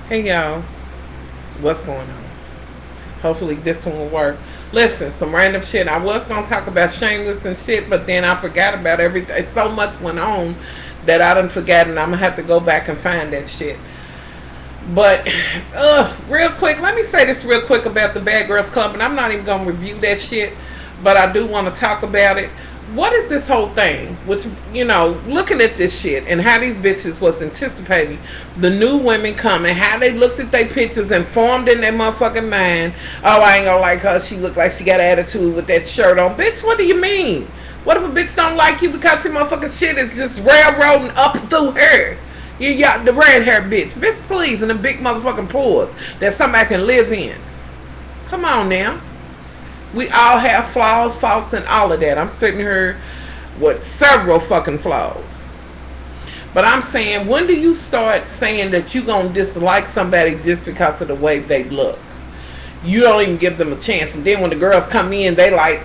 Hey y'all, what's going on? Hopefully this one will work. Listen, some random shit. I was gonna talk about Shameless and shit, but then I forgot about everything. So much went on that I done forgot, and I'm gonna have to go back and find that shit. But, real quick, let me say this real quick about the Bad Girls Club, and I'm not even gonna review that shit, but I do want to talk about it. What is this whole thing with, looking at this shit and how these bitches was anticipating the new women coming, how they looked at their pictures and formed in their motherfucking mind, oh, I ain't gonna like her, she look like she got attitude with that shirt on. Bitch, what do you mean? What if a bitch don't like you because your motherfucking shit is just railroading up through her? You got the red hair bitch. Bitch, please, and the big motherfucking pores that somebody can live in. Come on now. We all have flaws, faults, and all of that. I'm sitting here with several fucking flaws. But I'm saying, when do you start saying that you gonna dislike somebody just because of the way they look? You don't even give them a chance. And then when the girls come in, they like,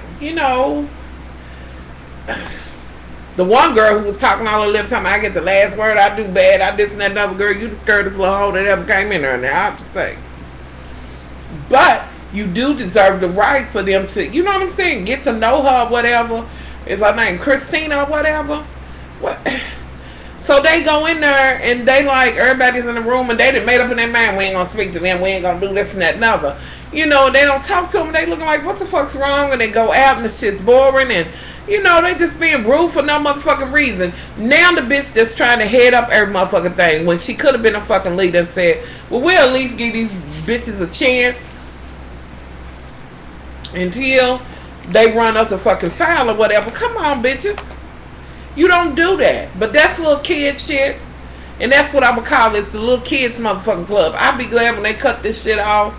the one girl who was talking all her lip time, I get the last word, I do bad, I this and that. Another girl, you the scurriest little hoe that ever came in there. Now I have to say, but you do deserve the right for them to, you know what I'm saying, get to know her or whatever. Is her name Christina or whatever? What? So they go in there and they like, everybody's in the room and they done made up in their mind, we ain't gonna speak to them, we ain't gonna do this and that and other. They don't talk to them, they looking like, what the fuck's wrong? And they go out and the shit's boring and, they just being rude for no motherfucking reason. Now the bitch that's trying to head up every motherfucking thing when she could have been a fucking leader and said, well, we'll at least give these bitches a chance until they run us a fucking foul or whatever. Come on, bitches. You don't do that. But that's little kid shit. And that's what I would call this, the little kids motherfucking club. I'll be glad when they cut this shit off,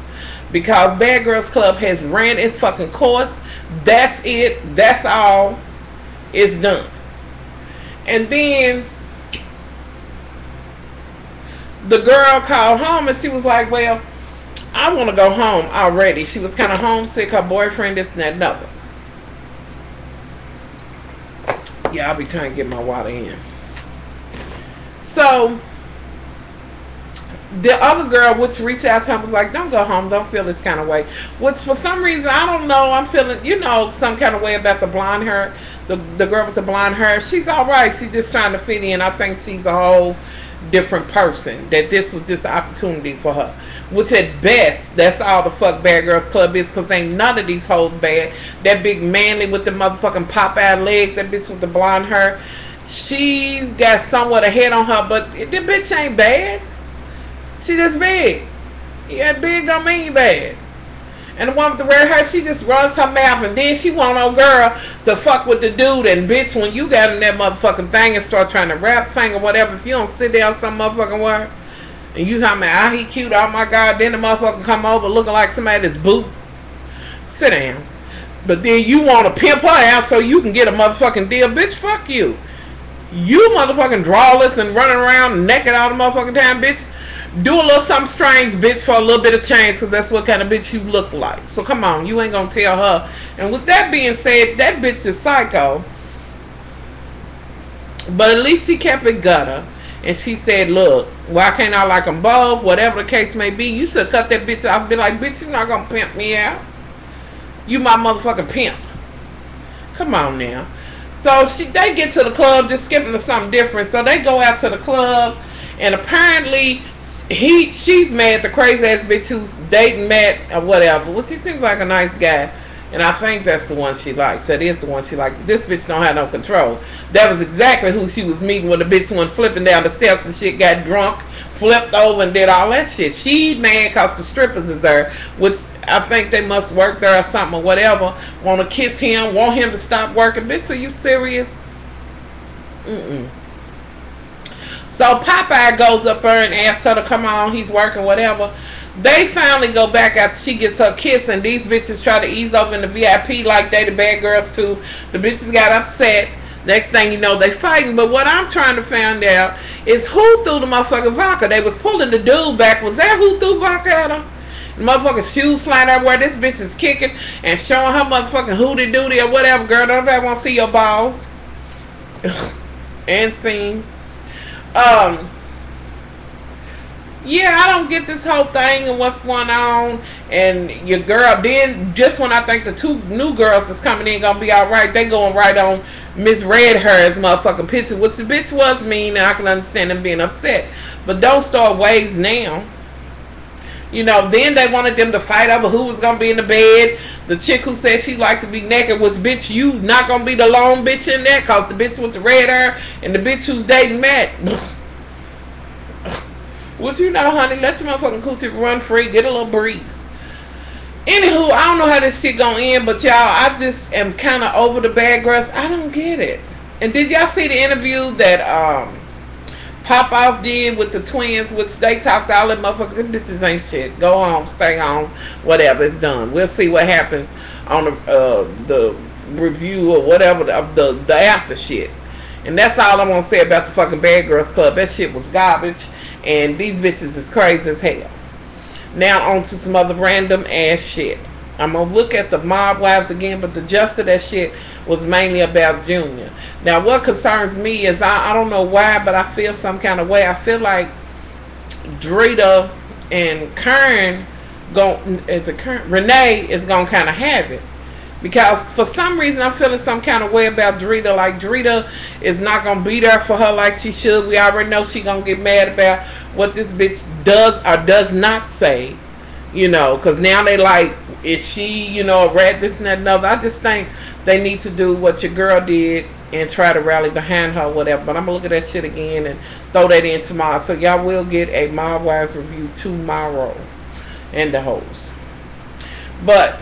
because Bad Girls Club has ran its fucking course. That's it. That's all. It's done. And then the girl called home and she was like, well, I want to go home already. She was kind of homesick. Her boyfriend, this and that, another. Yeah, I'll be trying to get my water in. So the other girl, which reached out to him, was like, don't go home, don't feel this kind of way. Which for some reason, I don't know, I'm feeling, some kind of way about the blonde hair. The girl with the blonde hair, she's alright. She's just trying to fit in. I think she's a whole different person. That this was just an opportunity for her. Which at best, that's all the fuck Bad Girls Club is, because ain't none of these hoes bad. That big manly with the motherfucking pop-out legs, that bitch with the blonde hair, she's got somewhat a head on her, but the bitch ain't bad. She just big. Yeah, big don't mean bad. And the one with the red hair, she just runs her mouth, and then she want no girl to fuck with the dude. And bitch, when you got in that motherfucking thing and start trying to rap, sing, or whatever, if you don't sit down some motherfucking way, and you talking about, he cute, oh my god, then the motherfucker come over looking like somebody that's boot. Sit down. But then you want to pimp her out so you can get a motherfucking deal. Bitch, fuck you. You motherfucking drawless and running around naked all the motherfucking time, bitch. Do a little something strange, bitch, for a little bit of change, because that's what kind of bitch you look like. So come on, you ain't gonna tell her. And with that being said, that bitch is psycho. But at least she kept it gutter. And she said, look, why can't I like them both? Whatever the case may be, you should cut that bitch off and be like, bitch, you're not gonna pimp me out. You my motherfucking pimp. Come on now. So they get to the club, just skipping to something different. So they go out to the club, and apparently she's mad, the crazy ass bitch who's dating Matt or whatever, which he seems like a nice guy, and I think that's the one she likes. That is the one she likes. This bitch don't have no control. That was exactly who she was meeting when the bitch went flipping down the steps and shit, got drunk, flipped over and did all that shit. She mad cause the strippers is there, which I think they must work there or something or whatever. Want to kiss him, want him to stop working. Bitch, are you serious? So Popeye goes up there and asks her to come on, he's working, whatever. They finally go back after she gets her kiss, and these bitches try to ease over in the VIP like they the bad girls too. The bitches got upset. Next thing you know, they fighting. But what I'm trying to find out is who threw the motherfucking vodka. They was pulling the dude back. Was that who threw vodka at her? The motherfucking shoes flying everywhere. This bitch is kicking and showing her motherfucking hootie dootie or whatever. Girl, don't nobody want to see your balls. And scene. Yeah, I don't get this whole thing and what's going on. And your girl, then just when I think the two new girls that's coming in gonna be alright, they going right on misread her as motherfucking picture, which the bitch was mean, and I can understand them being upset. But don't start waves now. You know, then they wanted them to fight over who was gonna be in the bed. The chick who said she liked to be naked was, bitch, you not gonna be the lone bitch in there, cause the bitch with the red hair and the bitch who's dating Matt. What you know, honey, let your motherfucking coochie run free, get a little breeze. Anywho, I don't know how this shit gonna end, but y'all, I just am kind of over the bad girls. I don't get it. And did y'all see the interview that Pop Off did with the twins, which they talked all that motherfuckers, them bitches ain't shit. Go home, stay home, whatever, it's done. We'll see what happens on the review or whatever of the after shit. And that's all I'm gonna say about the fucking Bad Girls Club. That shit was garbage, and these bitches is crazy as hell. Now on to some other random ass shit. I'm gonna look at the Mob Wives again, but the gist of that shit was mainly about Junior. Now what concerns me is I don't know why, but I feel some kind of way. I feel like Drita and Kern Renee is gonna kind of have it. Because for some reason I'm feeling some kind of way about Drita. Like Drita is not going to be there for her like she should. We already know she going to get mad about what this bitch does or does not say. You know, because now they like, is she, you know, a rat, this and that and other. I just think they need to do what your girl did and try to rally behind her or whatever. But I'm going to look at that shit again and throw that in tomorrow. So y'all will get a Mob Wives review tomorrow. And the hoes. But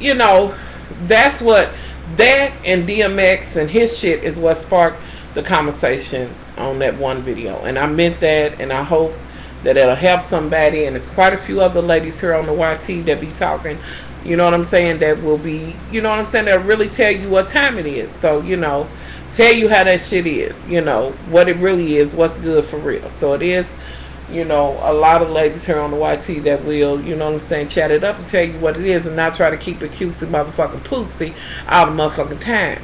you know, that's what, that and DMX and his shit is what sparked the conversation on that one video. And I meant that, and I hope that it'll help somebody. And there's quite a few other ladies here on the YT that be talking, you know what I'm saying, that will be, you know what I'm saying, that'll really tell you what time it is. So, you know, tell you how that shit is, you know, what it really is, what's good for real. So it is, you know, a lot of ladies here on the YT that will, you know what I'm saying, chat it up and tell you what it is and not try to keep it cutesy motherfucking pussy all the motherfucking time.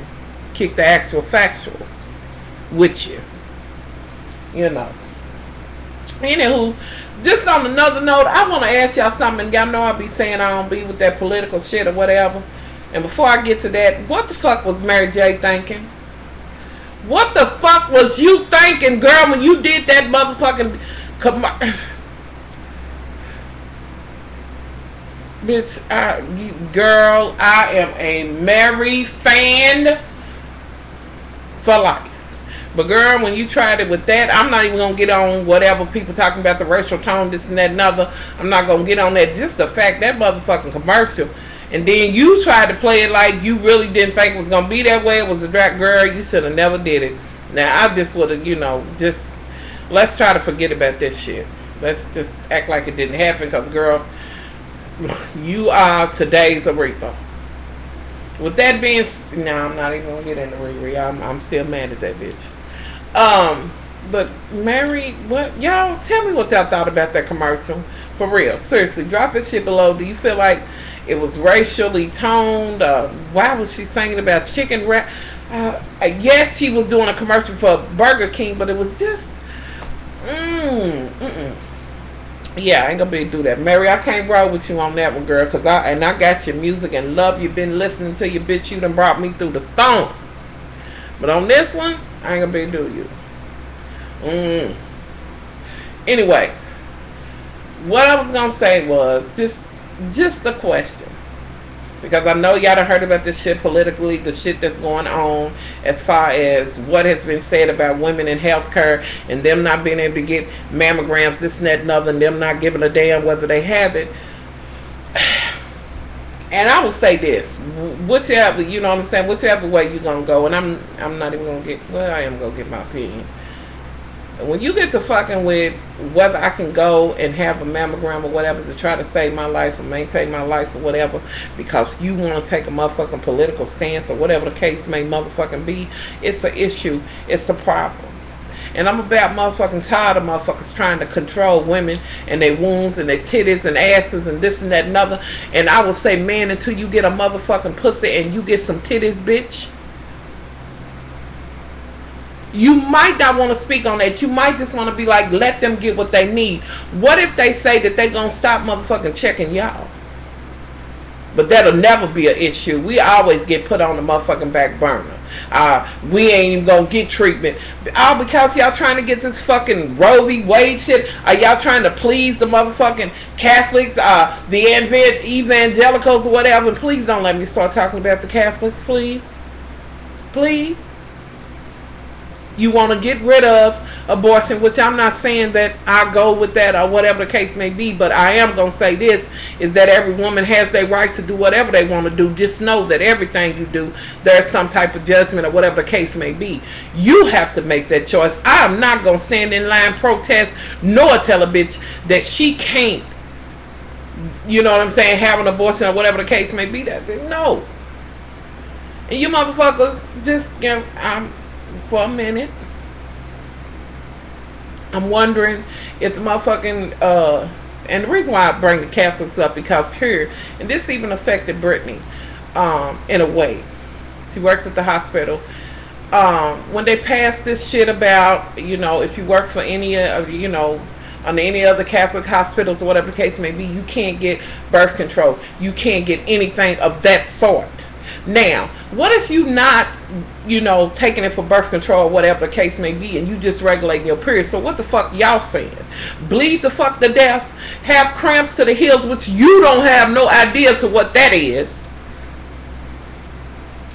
Kick the actual factuals with you. You know. Anywho, just on another note, I want to ask y'all something. Y'all know I be saying I don't be with that political shit or whatever. And before I get to that, what the fuck was Mary J thinking? What the fuck was you thinking, girl, when you did that motherfucking... Bitch, girl, I am a Mary fan for life. But girl, when you tried it with that, I'm not even gonna get on whatever people talking about the racial tone, this and that and other. I'm not gonna get on that. Just the fact that motherfucking commercial, and then you tried to play it like you really didn't think it was gonna be that way. It was a drag, girl. You should have never did it. Now I just would have, you know, just let's try to forget about this shit. Let's just act like it didn't happen, because, girl, you are today's Aretha. With that being... No, I'm not even going to get into Riri. I'm still mad at that bitch. But, Mary, what... Y'all, tell me what y'all thought about that commercial. For real. Seriously, drop that shit below. Do you feel like it was racially toned? Why was she singing about chicken wrap? Yes, she was doing a commercial for Burger King, but it was just... Yeah, I ain't gonna be able to do that. Mary, I can't roll with you on that one, girl, because I got your music and love you, been listening to you, bitch. You done brought me through the storm. But on this one, I ain't gonna be able to do you. Anyway, what I was gonna say was just a question. Because I know y'all done heard about this shit politically, the shit that's going on as far as what has been said about women in healthcare and them not being able to get mammograms, this and that and other, and them not giving a damn whether they have it. And I will say this, whichever, you know what I'm saying, whichever way you're going to go, and I'm not even going to get, well, I am going to get my opinion. When you get to fucking with whether I can go and have a mammogram or whatever to try to save my life or maintain my life or whatever, because you want to take a motherfucking political stance or whatever the case may motherfucking be, it's an issue. It's a problem. And I'm about motherfucking tired of motherfuckers trying to control women and their wounds and their titties and asses and this and that and other. And I will say, man, until you get a motherfucking pussy and you get some titties, bitch, You might not want to speak on that. You might just want to be like, let them get what they need. What if they say that they gonna stop motherfucking checking y'all? But that'll never be an issue. We always get put on the motherfucking back burner. We ain't even gonna get treatment. All because y'all trying to get this fucking Roe v. Wade shit. Are y'all trying to please the motherfucking Catholics, the evangelicals or whatever? Please don't let me start talking about the Catholics, please. Please. You want to get rid of abortion, which I'm not saying that I go with that or whatever the case may be, but I am going to say this, is that every woman has their right to do whatever they want to do. Just know that everything you do, there's some type of judgment or whatever the case may be. You have to make that choice. I'm not going to stand in line, protest, nor tell a bitch that she can't, you know what I'm saying, have an abortion or whatever the case may be. No. And you motherfuckers, just, you know, for a minute, I'm wondering if the motherfucking and the reason why I bring the Catholics up, because here, and this even affected Brittany in a way. She works at the hospital. When they passed this shit about, you know, if you work for any you know, on any other Catholic hospitals or whatever the case may be, you can't get birth control. You can't get anything of that sort. Now, what if you not, you know, taking it for birth control or whatever the case may be, and you just regulating your period? So what the fuck y'all saying? Bleed the fuck to death, have cramps to the heels, which you don't have no idea to what that is.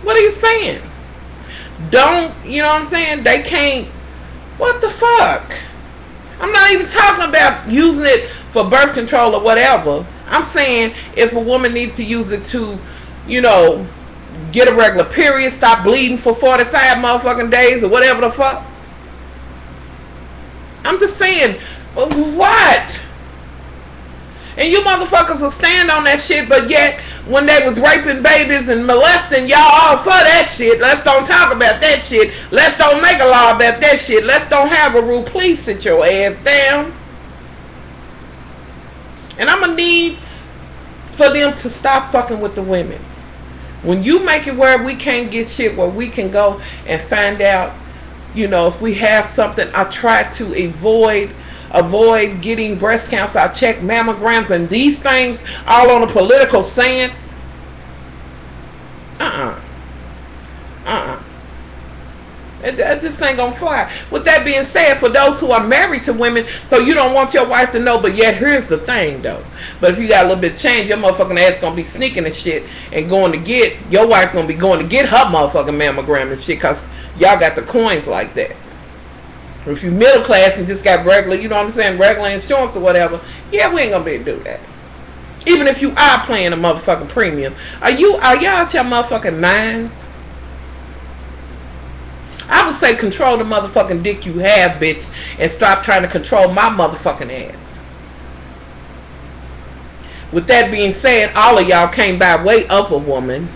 What are you saying? Don't, you know what I'm saying? They can't, what the fuck? I'm not even talking about using it for birth control or whatever. I'm saying if a woman needs to use it to, you know, get a regular period, stop bleeding for 45 motherfucking days or whatever the fuck. I'm just saying, what? And you motherfuckers will stand on that shit, but yet when they was raping babies and molesting, y'all all for that shit. Let's don't talk about that shit. Let's don't make a law about that shit. Let's don't have a rule. Please sit your ass down. And I'm gonna need for them to stop fucking with the women. When you make it where we can't get shit, where we can go and find out, you know, if we have something. I try to avoid getting breast cancer. I check mammograms and these things all on a political stance. It just ain't gonna fly. With that being said, for those who are married to women, so you don't want your wife to know, but yet here's the thing though. But if you got a little bit of change, your motherfucking ass gonna be sneaking and shit and going to get, your wife gonna be going to get her motherfucking mammogram and shit, cause y'all got the coins like that. If you middle class and just got regular, you know what I'm saying, regular insurance or whatever, yeah, we ain't gonna be able to do that. Even if you are paying a motherfucking premium. Are y'all out your motherfucking minds? I would say control the motherfucking dick you have, bitch, and stop trying to control my motherfucking ass. With that being said, all of y'all came by way of a woman.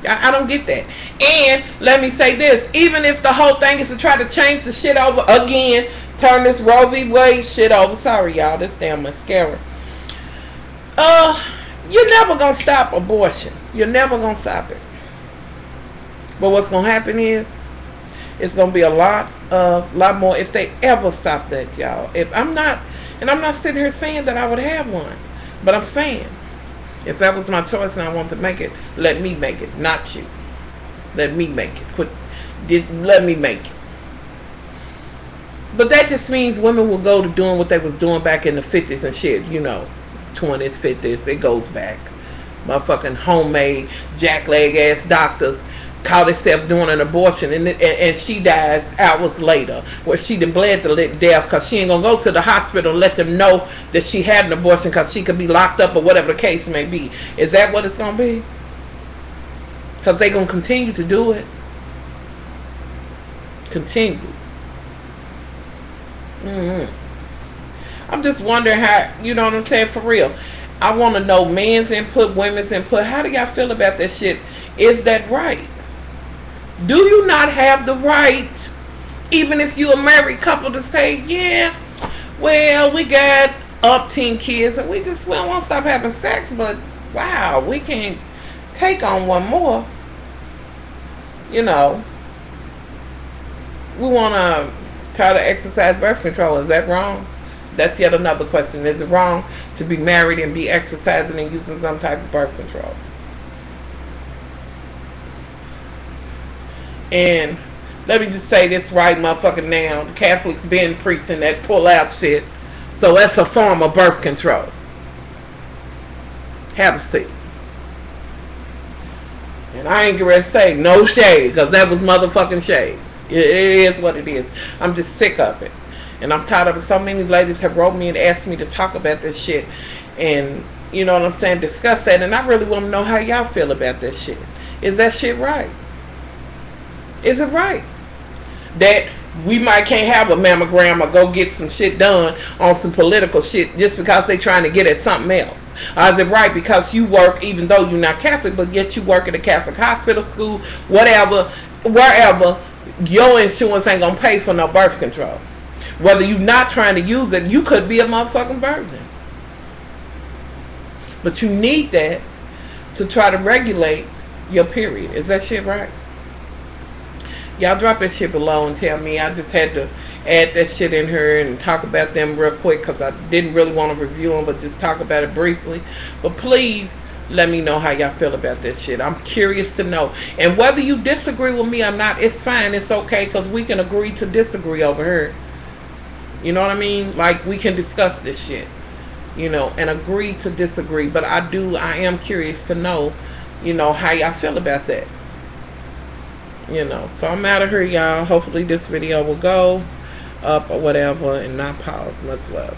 I don't get that. And let me say this, even if the whole thing is to try to change the shit over again, turn this Roe v. Wade shit over. Sorry, y'all, this damn mascara. You're never gonna stop abortion. You're never gonna stop it. But what's gonna happen is, it's gonna be a lot more if they ever stop that, y'all. If I'm not, and I'm not sitting here saying that I would have one, but I'm saying, if that was my choice and I want to make it, let me make it, not you. Let me make it. Let me make it. But that just means women will go to doing what they was doing back in the 50s and shit, you know, 20s, 50s. It goes back. Motherfucking homemade jackleg ass doctors call themselves doing an abortion, and she dies hours later, where she done bled to death because she ain't gonna go to the hospital and let them know that she had an abortion because she could be locked up or whatever the case may be. Is that what it's gonna be? Because they gonna continue to do it. Continue. I'm just wondering how, you know what I'm saying, for real. I want to know men's input, women's input. How do y'all feel about that shit? Is that right? Do you not have the right, even if you're a married couple, to say, yeah, well, we got up 10 kids and we don't want to stop having sex, but wow, we can't take on one more, you know? we want to try to exercise birth control. Is that wrong? That's yet another question. Is it wrong to be married and be exercising and using some type of birth control? And let me just say this right motherfucking now. The Catholics been preaching that pull out shit. So that's a form of birth control. Have a seat. And I ain't gonna say no shade, because that was motherfucking shade. It is what it is. I'm just sick of it. And I'm tired of it. So many ladies have wrote me and asked me to talk about this shit. And, you know what I'm saying, discuss that. And I really want to know how y'all feel about that shit. Is that shit right? Is it right that we might can't have a mammogram or go get some shit done on some political shit just because they trying to get at something else? Or is it right because you work, even though you're not Catholic, but yet you work at a Catholic hospital, school, whatever, wherever, your insurance ain't gonna pay for no birth control? Whether you're not trying to use it, you could be a motherfucking virgin. But you need that to try to regulate your period. Is that shit right? Y'all drop that shit below and tell me. I just had to add that shit in here and talk about them real quick because I didn't really want to review them, but just talk about it briefly. But please let me know how y'all feel about this shit. I'm curious to know. And whether you disagree with me or not, it's fine. It's okay, because we can agree to disagree over here. You know what I mean? Like, we can discuss this shit, you know, and agree to disagree. But I am curious to know, you know, how y'all feel about that. You know, so I'm out of here, y'all. Hopefully this video will go up or whatever and not pause. Much love.